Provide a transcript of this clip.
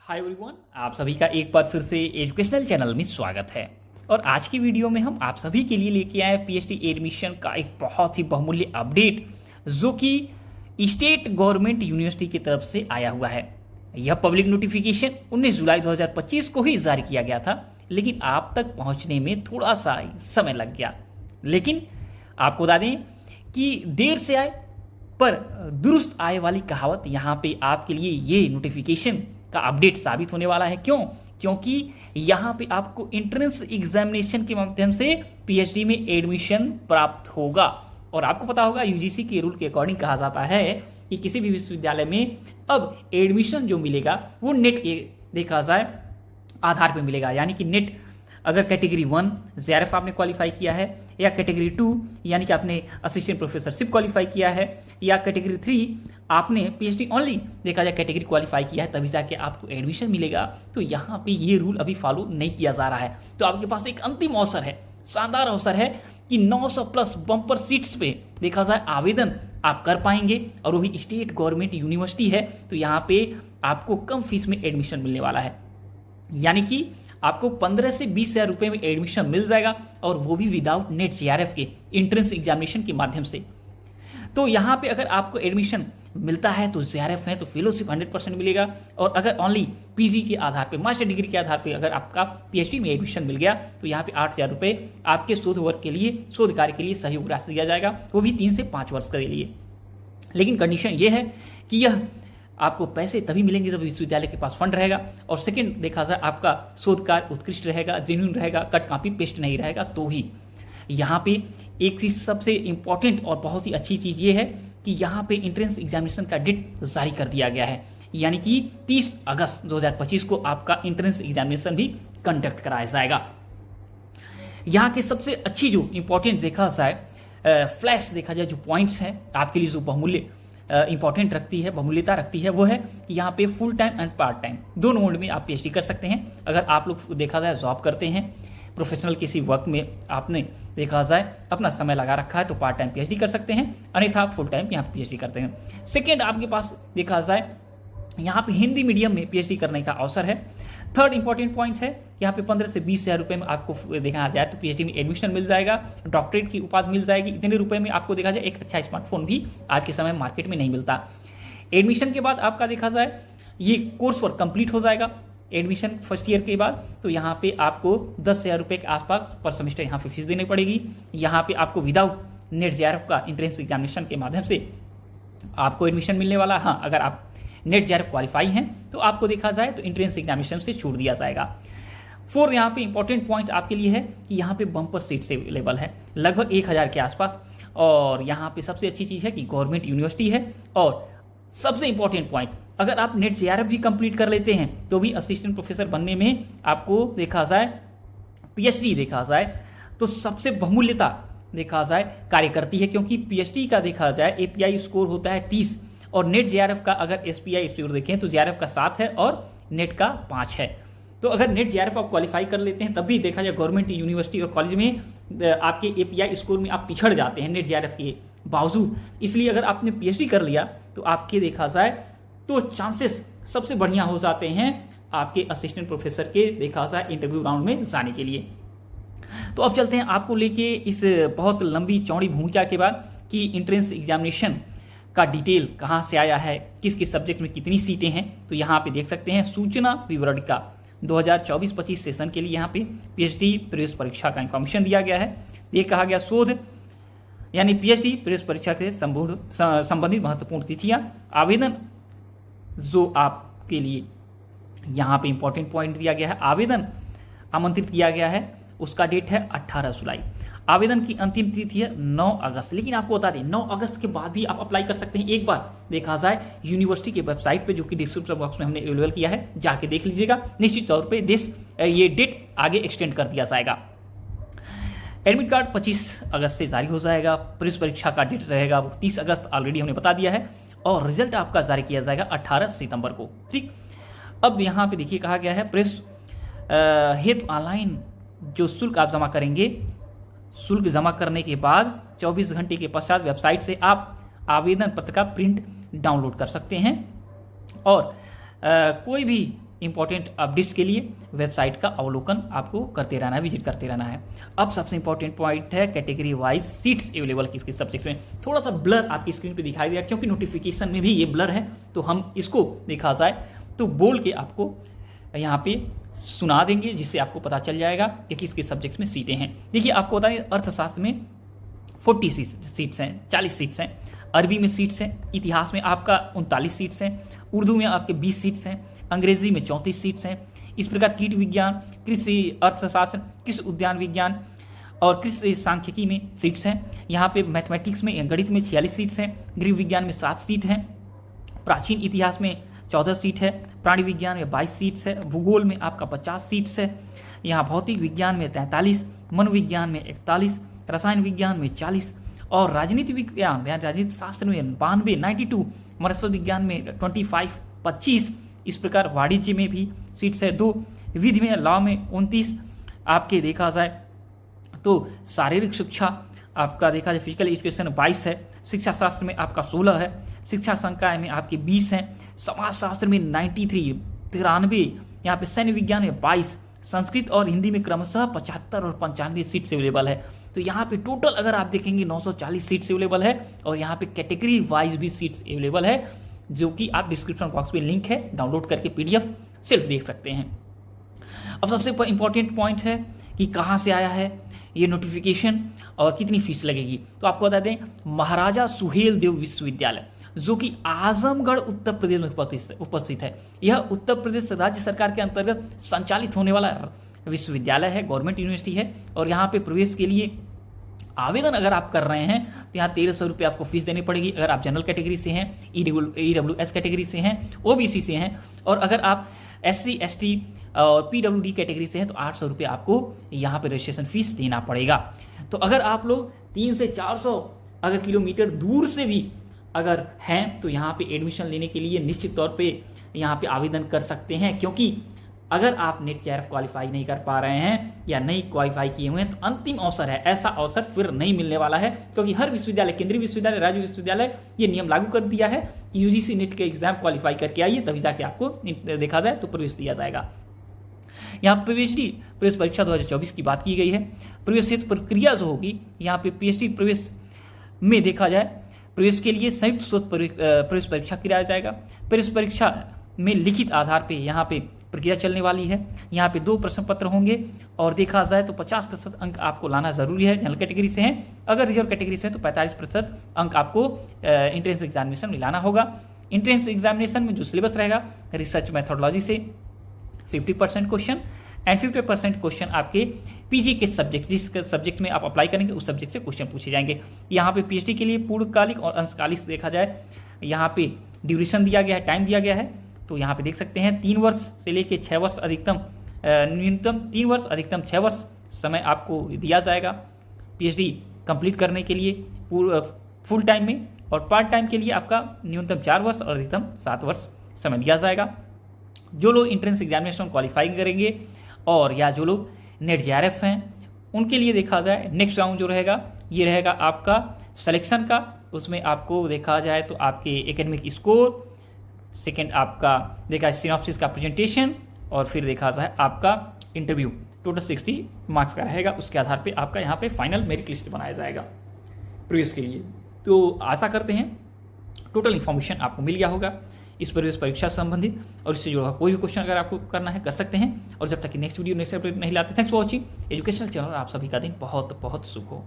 Hi everyone, आप सभी का एक बार फिर से एजुकेशनल चैनल में स्वागत है। और आज की वीडियो में हम आप सभी के लिए लेके आए पीएचडी एडमिशन का एक बहुत ही बहुमूल्य अपडेट, जो कि स्टेट गवर्नमेंट यूनिवर्सिटी की तरफ से आया हुआ है। यह पब्लिक नोटिफिकेशन 19 जुलाई 2025 को ही जारी किया गया था, लेकिन आप तक पहुंचने में थोड़ा सा समय लग गया। लेकिन आपको बता दें कि देर से आए पर दुरुस्त आए वाली कहावत यहाँ पे आपके लिए ये नोटिफिकेशन का अपडेट साबित होने वाला है। क्योंकि यहाँ पे आपको एंट्रेंस एग्जामिनेशन के माध्यम से पीएचडी में एडमिशन प्राप्त होगा। और आपको पता होगा यूजीसी के रूल के अकॉर्डिंग कहा जाता है कि किसी भी विश्वविद्यालय में अब एडमिशन जो मिलेगा वो नेट के देखा जाए आधार पर मिलेगा। यानी कि नेट अगर कैटेगरी 1 जेआरएफ आपने क्वालिफाई किया है, या कैटेगरी 2 यानी कि आपने असिस्टेंट प्रोफेसरशिप क्वालिफाई किया है, या कैटेगरी 3 आपने पीएचडी ओनली देखा जाए कैटेगरी क्वालिफाई किया है, तभी जाके आपको एडमिशन मिलेगा। तो यहाँ पे ये रूल अभी फॉलो नहीं किया जा रहा है। तो आपके पास एक अंतिम अवसर है, शानदार अवसर है कि 900 प्लस बम्पर सीट्स पे देखा जाए आवेदन आप कर पाएंगे, और वो भी स्टेट गवर्नमेंट यूनिवर्सिटी है। तो यहाँ पे आपको कम फीस में एडमिशन मिलने वाला है, यानी कि आपको 15 से 20 हजार रुपए में एडमिशन मिल जाएगा, और वो भी विदाउट नेट जेआरएफ के एंट्रेंस एग्जामिनेशन के माध्यम से। तो यहाँ पे अगर आपको एडमिशन मिलता है तो जेआरएफ है तो फेलोशिप 100% मिलेगा, और अगर ओनली पीजी के आधार पे, मास्टर डिग्री के आधार पे अगर आपका पीएचडी में एडमिशन मिल गया तो यहाँ पे 8,000 रुपये आपके शोध वर्ग के लिए, शोध कार्य के लिए सहयोग राशि दिया जाएगा, वो भी 3 से 5 वर्ष के लिए। लेकिन कंडीशन ये है कि यह आपको पैसे तभी मिलेंगे जब विश्वविद्यालय के पास फंड रहेगा, और सेकंड देखा जाए आपका शोध कार्य उत्कृष्ट रहेगा, जेन्युइन रहेगा, कट कॉपी पेस्ट नहीं रहेगा तो ही। यहाँ पे एक चीज सबसे इंपॉर्टेंट और बहुत ही अच्छी चीज ये है कि यहाँ पे एंट्रेंस एग्जामिनेशन का डेट जारी कर दिया गया है, यानी कि 30 अगस्त 2025 को आपका एंट्रेंस एग्जामिनेशन भी कंडक्ट कराया जाएगा। यहाँ की सबसे अच्छी जो इंपॉर्टेंट देखा जाए फ्लैश देखा जाए जो पॉइंट्स हैं आपके लिए जो बहुमूल्य इंपॉर्टेंट रखती है, बहुमूल्यता रखती है, वो है कि यहाँ पे full time and part time दोनों मोड में आप पीएचडी कर सकते हैं। अगर आप लोग देखा जाए जॉब करते हैं, प्रोफेशनल किसी वर्क में आपने देखा जाए अपना समय लगा रखा है तो पार्ट टाइम पीएचडी कर सकते हैं, अन्यथा आप फुल टाइम यहाँ पीएचडी करते हैं। सेकेंड, आपके पास देखा जाए यहाँ पे हिंदी मीडियम में पीएचडी करने का अवसर है। थर्ड इंपॉर्टेंट पॉइंट है यहाँ पे 15 से 20 हजार रुपए में आपको देखा जाए तो पीएचडी में एडमिशन मिल जाएगा, डॉक्टरेट की उपाधि मिल जाएगी। इतने रुपए में आपको देखा जाए एक अच्छा स्मार्टफोन भी आज के समय मार्केट में नहीं मिलता। एडमिशन के बाद आपका देखा जाए ये कोर्स वर्क कंप्लीट हो जाएगा एडमिशन फर्स्ट ईयर के बाद, तो यहाँ पे आपको 10,000 रुपये के आसपास पर सेमेस्टर यहाँ पे फीस देनी पड़ेगी। यहाँ पे आपको विदाउट नेट जेआरएफ का एंट्रेंस एग्जामिनेशन के माध्यम से आपको एडमिशन मिलने वाला। हाँ, अगर आप नेट जेआरएफ क्वालिफाई हैं तो आपको देखा जाए तो एंट्रेंस एग्जामिनेशन से छूट दिया जाएगा। फोर्थ, यहाँ पे इंपॉर्टेंट पॉइंट आपके लिए है कि यहाँ पे बम्पर सीट्स अवेलेबल है लगभग 1,000 के आसपास, और यहाँ पे सबसे अच्छी चीज़ है कि गवर्नमेंट यूनिवर्सिटी है। और सबसे इंपॉर्टेंट पॉइंट, अगर आप नेट जेआरएफ भी कंप्लीट कर लेते हैं तो भी असिस्टेंट प्रोफेसर बनने में आपको देखा जाए पीएचडी देखा जाए तो सबसे बहुमूल्यता देखा जाए कार्य करती है, क्योंकि पीएचडी का देखा जाए एपीआई स्कोर होता है 30, और नेट जेआरएफ का अगर एसपीआई स्कोर देखें तो जेआरएफ का 7 है और नेट का 5 है। तो अगर नेट जेआरएफ आप क्वालिफाई कर लेते हैं तब भी देखा जाए गवर्नमेंट यूनिवर्सिटी और कॉलेज में आपके एपीआई स्कोर में आप पिछड़ जाते हैं नेट जेआरएफ के बावजूद। इसलिए अगर आपने पीएचडी कर लिया तो आपके देखा जाए तो चांसेस सबसे बढ़िया हो जाते हैं आपके असिस्टेंट प्रोफेसर के देखा जाए इंटरव्यू राउंड में जाने के लिए। तो अब चलते हैं आपको लेके इस बहुत लंबी चौड़ी भूमिका के बाद कि एंट्रेंस एग्जामिनेशन का डिटेल कहाँ से आया है, किस किस सब्जेक्ट में कितनी सीटें हैं। तो यहाँ पे देख सकते हैं सूचना विवरणिका 2024-25 सेशन के लिए यहाँ पे पीएचडी प्रवेश परीक्षा का इंफॉर्मेशन दिया गया है। ये कहा गया शोध यानी पीएचडी प्रवेश परीक्षा से संबंधित महत्वपूर्ण तिथियां, आवेदन जो आपके लिए यहाँ पे इंपॉर्टेंट पॉइंट दिया गया है, आवेदन आमंत्रित किया गया है, उसका डेट है 18 जुलाई। आवेदन की अंतिम तिथि है 9 अगस्त। लेकिन आपको बता दें 9 अगस्त के बाद भी आप अप्लाई कर सकते हैं। एक बार देखा जाए यूनिवर्सिटी के वेबसाइट पे, जो कि डिस्क्रिप्शन बॉक्स में हमने अवेलेबल किया है, जाके देख लीजिएगा। निश्चित तौर पे ये डेट आगे एक्सटेंड कर दिया जाएगा। एडमिट कार्ड 25 अगस्त से जारी हो जाएगा। प्रवेश परीक्षा का डेट रहेगा वो 30 अगस्त, ऑलरेडी हमने बता दिया है, और रिजल्ट आपका जारी किया जाएगा 18 सितंबर को। ठीक, अब यहाँ पे देखिए कहा गया है प्रेस हेतु ऑनलाइन जो शुल्क आप जमा करेंगे, शुल्क जमा करने के बाद 24 घंटे के पश्चात वेबसाइट से आप आवेदन पत्र का प्रिंट डाउनलोड कर सकते हैं, और कोई भी इंपॉर्टेंट अपडेट्स के लिए वेबसाइट का अवलोकन आपको करते रहना है, विजिट करते रहना है। अब सबसे इंपॉर्टेंट पॉइंट है कैटेगरी वाइज सीट्स अवेलेबल किस किस सब्जेक्ट में। थोड़ा सा ब्लर आपकी स्क्रीन पे दिखाई दिया क्योंकि नोटिफिकेशन में भी ये ब्लर है, तो हम इसको देखा जाए तो बोल के आपको यहाँ पे सुना देंगे, जिससे आपको पता चल जाएगा कि किस किस सब्जेक्ट्स में सीटें हैं। देखिए आपको बता दें अर्थशास्त्र में 40 सीट्स हैं, 40 सीट्स हैं, अरबी में सीट्स हैं, इतिहास में आपका 39 सीट्स हैं, उर्दू में आपके 20 सीट्स हैं, अंग्रेजी में 34 सीट्स हैं। इस प्रकार कीट विज्ञान, कृषि अर्थशास्त्र, कृषि उद्यान विज्ञान और कृषि सांख्यिकी में सीट्स हैं। यहाँ पे मैथमेटिक्स में, गणित में 46 सीट्स हैं, गृह विज्ञान में 7 सीट हैं, प्राचीन इतिहास में 14 सीट है, प्राणी विज्ञान में 22 सीट्स है, भूगोल में आपका 50 सीट्स है, यहाँ भौतिक विज्ञान में 43, मनोविज्ञान में 41, रसायन विज्ञान में 40 और राजनीति विज्ञान राजनीति शास्त्र में 92, मनस्व विज्ञान में 25। इस प्रकार वाणिज्य में भी सीट्स है 2, विधि में लॉ में 29। आपके देखा जाए तो शारीरिक शिक्षा आपका देखा जाए फिजिकल एजुकेशन 22 है, शिक्षा शास्त्र में आपका 16 है, शिक्षा संकाय में आपके 20 हैं, समाज शास्त्र में 93, यहाँ पे सैन्य विज्ञान में 22, संस्कृत और हिंदी में क्रमशः 75 और 95 सीट्स अवेलेबल है। तो यहाँ पे टोटल अगर आप देखेंगे 940 सीट्स अवेलेबल है और यहाँ पे कैटेगरी वाइज भी सीट्स अवेलेबल है, जो कि आप डिस्क्रिप्शन बॉक्स में लिंक है, डाउनलोड करके PDF सिर्फ देख सकते हैं। अब सबसे इंपॉर्टेंट पॉइंट है कि कहाँ से आया है ये नोटिफिकेशन और कितनी फीस लगेगी। तो आपको बता दें महाराजा सुहेल देव विश्वविद्यालय, जो कि आजमगढ़ उत्तर प्रदेश में उपस्थित है। यह उत्तर प्रदेश राज्य सरकार के अंतर्गत संचालित होने वाला विश्वविद्यालय है, गवर्नमेंट यूनिवर्सिटी है। और यहाँ पे प्रवेश के लिए आवेदन अगर आप कर रहे हैं तो यहाँ 1300 रुपये आपको फीस देनी पड़ेगी अगर आप जनरल कैटेगरी से हैं, EWS कैटेगरी से हैं, OBC से हैं। और अगर आप SC ST और PWD कैटेगरी से हैं तो 800 रुपये आपको यहाँ पे रजिस्ट्रेशन फीस देना पड़ेगा। तो अगर आप लोग 300 से 400 अगर किलोमीटर दूर से भी अगर हैं तो यहाँ पे एडमिशन लेने के लिए निश्चित तौर पे यहाँ पे आवेदन कर सकते हैं, क्योंकि अगर आप नेट JRF क्वालिफाई नहीं कर पा रहे हैं या नहीं क्वालिफाई किए हुए हैं तो अंतिम अवसर है, ऐसा अवसर फिर नहीं मिलने वाला है। क्योंकि हर विश्वविद्यालय, केंद्रीय विश्वविद्यालय, राज्य विश्वविद्यालय ये नियम लागू कर दिया है कि UGC नेट के एग्जाम क्वालिफाई करके आइए, तभी जाके आपको देखा जाए तो प्रवेश दिया जाएगा। यहाँ PhD प्रवेश परीक्षा 2024 की बात की गई है। प्रवेश हेतु प्रक्रिया जो होगी यहाँ पे PhD प्रवेश में देखा जाए, प्रवेश के लिए संयुक्त स्रोत प्रवेश परीक्षा कराया जाएगा। प्रवेश परीक्षा में लिखित आधार पे यहाँ पे प्रक्रिया चलने वाली है। यहाँ पे 2 प्रश्न पत्र होंगे और देखा जाए तो 50% अंक आपको लाना जरूरी है जनरल कैटेगरी से हैं। अगर रिजर्व कैटेगरी से है तो 45% अंक आपको एंट्रेंस एग्जामिनेशन में लाना होगा। एंट्रेंस एग्जामिनेशन में जो सिलेबस रहेगा रिसर्च मैथोडोलॉजी से 50% क्वेश्चन एंड 50% क्वेश्चन आपके PG के सब्जेक्ट, जिस सब्जेक्ट में आप अप्लाई करेंगे उस सब्जेक्ट से क्वेश्चन पूछे जाएंगे। यहाँ पे PhD के लिए पूर्णकालिक और अंशकालिक देखा जाए, यहाँ पे ड्यूरेशन दिया गया है, टाइम दिया गया है। तो यहाँ पे देख सकते हैं 3 वर्ष से लेके 6 वर्ष अधिकतम, न्यूनतम 3 वर्ष अधिकतम 6 वर्ष समय आपको दिया जाएगा PhD कंप्लीट करने के लिए फुल टाइम में, और पार्ट टाइम के लिए आपका न्यूनतम 4 वर्ष और अधिकतम 7 वर्ष समय दिया जाएगा। जो लोग एंट्रेंस एग्जामिनेशन क्वालिफाई करेंगे और या जो लोग नेट JRF हैं उनके लिए देखा जाए नेक्स्ट राउंड जो रहेगा ये रहेगा आपका सिलेक्शन का। उसमें आपको देखा जाए तो आपके एकेडमिक स्कोर, सेकेंड आपका देखा सिनॉप्सिस का प्रेजेंटेशन और फिर देखा जाए आपका इंटरव्यू, टोटल 60 मार्क्स का रहेगा। उसके आधार पे आपका यहाँ पे फाइनल मेरिट लिस्ट बनाया जाएगा प्रवेश के लिए। तो आशा करते हैं टोटल इन्फॉर्मेशन आपको मिल गया होगा इस प्रवेश परीक्षा से संबंधित, और इससे जुड़ा कोई भी क्वेश्चन अगर आपको करना है कर सकते हैं। और जब तक कि नेक्स्ट वीडियो नेक्स्ट अपडेट नहीं लाते, thanks for watching educational channel. आप सभी का दिन बहुत बहुत शुभ हो।